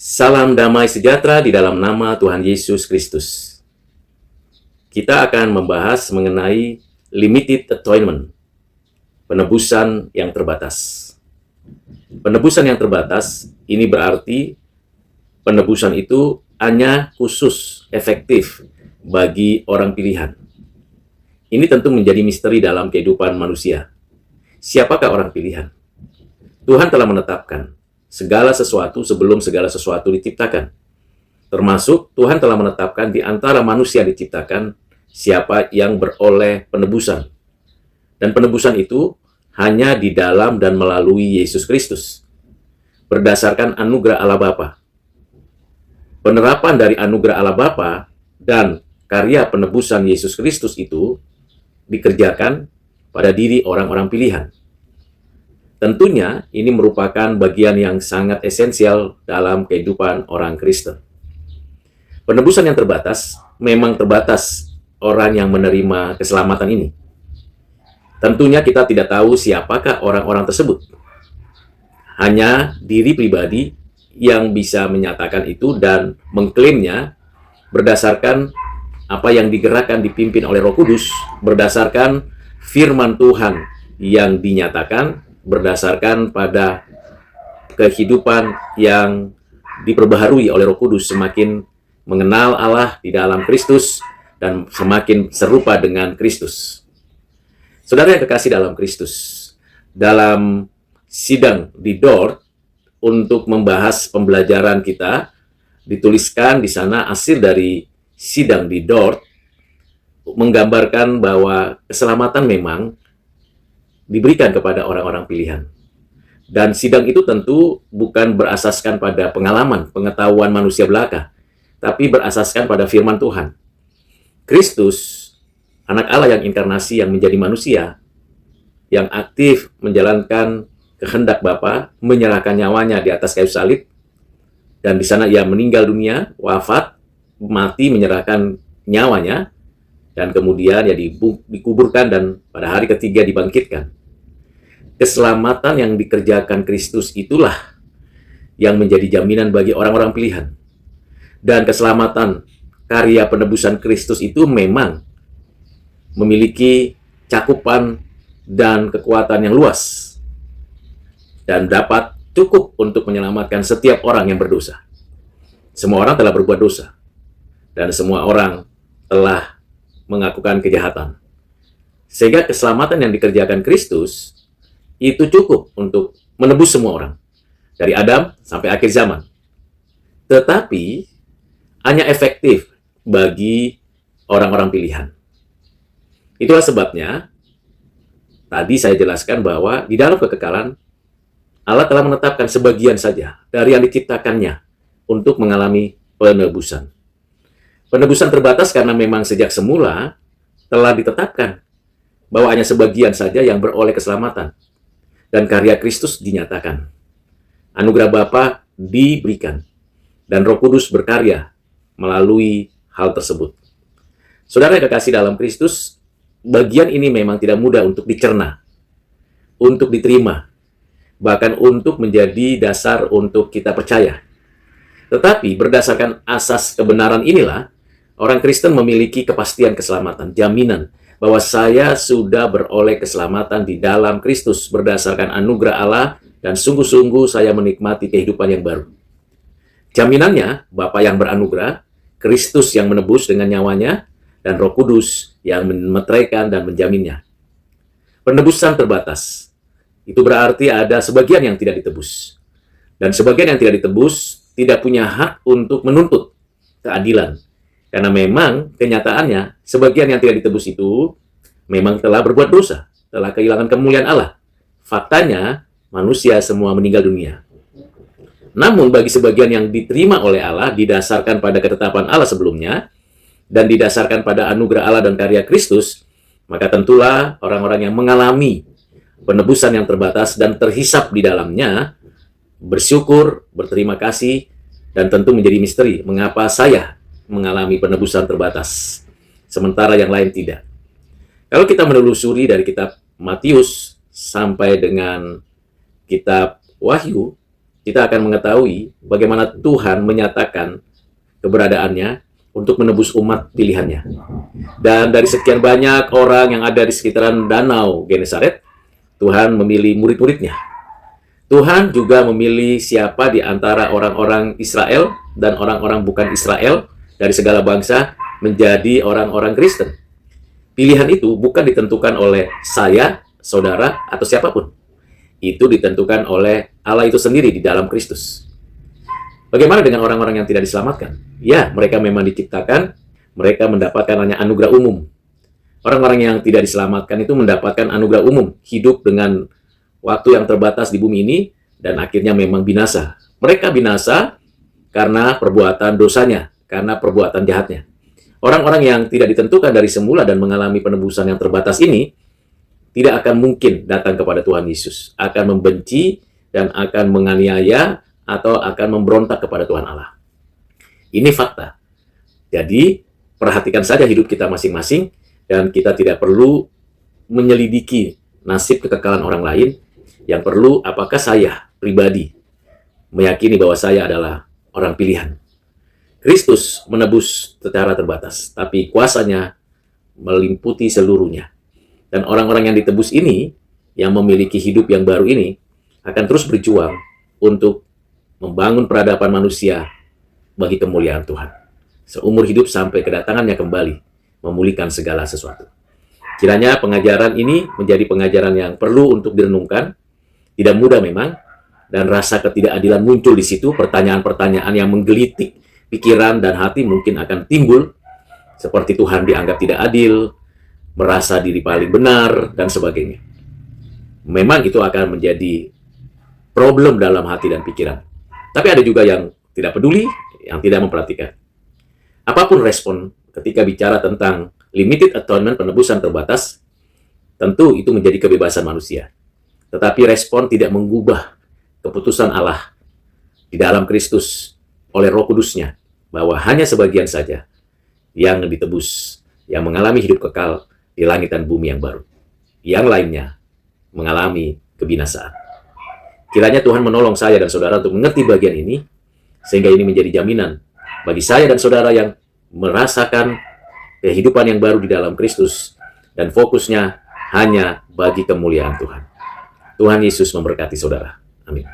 Salam damai sejahtera di dalam nama Tuhan Yesus Kristus. Kita akan membahas mengenai limited atonement, penebusan yang terbatas. Penebusan yang terbatas ini berarti penebusan itu hanya khusus, efektif bagi orang pilihan. Ini tentu menjadi misteri dalam kehidupan manusia. Siapakah orang pilihan? Tuhan telah menetapkan segala sesuatu sebelum segala sesuatu diciptakan. Termasuk Tuhan telah menetapkan di antara manusia diciptakan siapa yang beroleh penebusan. Dan penebusan itu hanya di dalam dan melalui Yesus Kristus. Berdasarkan anugerah Allah Bapa. Penerapan dari anugerah Allah Bapa dan karya penebusan Yesus Kristus itu dikerjakan pada diri orang-orang pilihan. Tentunya ini merupakan bagian yang sangat esensial dalam kehidupan orang Kristen. Penebusan yang terbatas memang terbatas orang yang menerima keselamatan ini. Tentunya kita tidak tahu siapakah orang-orang tersebut. Hanya diri pribadi yang bisa menyatakan itu dan mengklaimnya berdasarkan apa yang digerakkan dipimpin oleh Roh Kudus, berdasarkan firman Tuhan yang dinyatakan, berdasarkan pada kehidupan yang diperbaharui oleh Roh Kudus, semakin mengenal Allah di dalam Kristus dan semakin serupa dengan Kristus. Saudara yang kekasih dalam Kristus, dalam sidang di Dort untuk membahas pembelajaran kita, dituliskan di sana hasil dari sidang di Dort menggambarkan bahwa keselamatan memang diberikan kepada orang-orang pilihan. Dan sidang itu tentu bukan berasaskan pada pengalaman, pengetahuan manusia belaka, tapi berasaskan pada firman Tuhan. Kristus, anak Allah yang inkarnasi, yang menjadi manusia, yang aktif menjalankan kehendak Bapa, menyerahkan nyawanya di atas kayu salib, dan di sana ia meninggal dunia, wafat, mati, menyerahkan nyawanya, dan kemudian ya dikuburkan dan pada hari ketiga dibangkitkan. Keselamatan yang dikerjakan Kristus itulah yang menjadi jaminan bagi orang-orang pilihan. Dan keselamatan karya penebusan Kristus itu memang memiliki cakupan dan kekuatan yang luas dan dapat cukup untuk menyelamatkan setiap orang yang berdosa. Semua orang telah berbuat dosa dan semua orang telah mengakukan kejahatan. Sehingga keselamatan yang dikerjakan Kristus itu cukup untuk menebus semua orang. Dari Adam sampai akhir zaman. Tetapi hanya efektif bagi orang-orang pilihan. Itulah sebabnya tadi saya jelaskan bahwa di dalam kekekalan Allah telah menetapkan sebagian saja dari yang diciptakannya untuk mengalami penebusan. Penebusan terbatas karena memang sejak semula telah ditetapkan bahwa hanya sebagian saja yang beroleh keselamatan. Dan karya Kristus dinyatakan. Anugerah Bapa diberikan. Dan Roh Kudus berkarya melalui hal tersebut. Saudara yang kekasih dalam Kristus, bagian ini memang tidak mudah untuk dicerna, untuk diterima, bahkan untuk menjadi dasar untuk kita percaya. Tetapi berdasarkan asas kebenaran inilah, orang Kristen memiliki kepastian keselamatan, jaminan bahwa saya sudah beroleh keselamatan di dalam Kristus berdasarkan anugerah Allah dan sungguh-sungguh saya menikmati kehidupan yang baru. Jaminannya, Bapa yang beranugerah, Kristus yang menebus dengan nyawanya, dan Roh Kudus yang memeteraikan dan menjaminnya. Penebusan terbatas. Itu berarti ada sebagian yang tidak ditebus. Dan sebagian yang tidak ditebus tidak punya hak untuk menuntut keadilan. Karena memang kenyataannya, sebagian yang tidak ditebus itu memang telah berbuat dosa, telah kehilangan kemuliaan Allah. Faktanya, manusia semua meninggal dunia. Namun bagi sebagian yang diterima oleh Allah, didasarkan pada ketetapan Allah sebelumnya, dan didasarkan pada anugerah Allah dan karya Kristus, maka tentulah orang-orang yang mengalami penebusan yang terbatas dan terhisap di dalamnya, bersyukur, berterima kasih, dan tentu menjadi misteri mengapa saya mengalami penebusan terbatas, sementara yang lain tidak. Kalau kita menelusuri dari kitab Matius sampai dengan kitab Wahyu, kita akan mengetahui bagaimana Tuhan menyatakan keberadaannya untuk menebus umat pilihannya. Dan dari sekian banyak orang yang ada di sekitaran danau Genesaret, Tuhan memilih murid-muridnya. Tuhan juga memilih siapa di antara orang-orang Israel dan orang-orang bukan Israel dari segala bangsa menjadi orang-orang Kristen. Pilihan itu bukan ditentukan oleh saya, saudara, atau siapapun. Itu ditentukan oleh Allah itu sendiri di dalam Kristus. Bagaimana dengan orang-orang yang tidak diselamatkan? Ya, mereka memang diciptakan, mereka mendapatkan hanya anugerah umum. Orang-orang yang tidak diselamatkan itu mendapatkan anugerah umum, hidup dengan waktu yang terbatas di bumi ini, dan akhirnya memang binasa. Mereka binasa karena perbuatan dosanya, karena perbuatan jahatnya. Orang-orang yang tidak ditentukan dari semula dan mengalami penebusan yang terbatas ini, tidak akan mungkin datang kepada Tuhan Yesus, akan membenci dan akan menganiaya atau akan memberontak kepada Tuhan Allah. Ini fakta. Jadi, perhatikan saja hidup kita masing-masing dan kita tidak perlu menyelidiki nasib kekekalan orang lain. Yang perlu, apakah saya pribadi meyakini bahwa saya adalah orang pilihan. Kristus menebus secara terbatas, tapi kuasanya meliputi seluruhnya. Dan orang-orang yang ditebus ini, yang memiliki hidup yang baru ini, akan terus berjuang untuk membangun peradaban manusia bagi kemuliaan Tuhan. Seumur hidup sampai kedatangannya kembali, memulihkan segala sesuatu. Kiranya pengajaran ini menjadi pengajaran yang perlu untuk direnungkan. Tidak mudah memang, dan rasa ketidakadilan muncul di situ, pertanyaan-pertanyaan yang menggelitik pikiran dan hati mungkin akan timbul, seperti Tuhan dianggap tidak adil, merasa diri paling benar, dan sebagainya. Memang itu akan menjadi problem dalam hati dan pikiran. Tapi ada juga yang tidak peduli, yang tidak memperhatikan. Apapun respon ketika bicara tentang limited atonement, penebusan terbatas, tentu itu menjadi kebebasan manusia. Tetapi respon tidak mengubah keputusan Allah di dalam Kristus oleh Roh Kudus-Nya, bahwa hanya sebagian saja yang ditebus, yang mengalami hidup kekal di langit dan bumi yang baru. Yang lainnya mengalami kebinasaan. Kiranya Tuhan menolong saya dan saudara untuk mengerti bagian ini, sehingga ini menjadi jaminan bagi saya dan saudara yang merasakan kehidupan yang baru di dalam Kristus, dan fokusnya hanya bagi kemuliaan Tuhan. Tuhan Yesus memberkati saudara. Amin.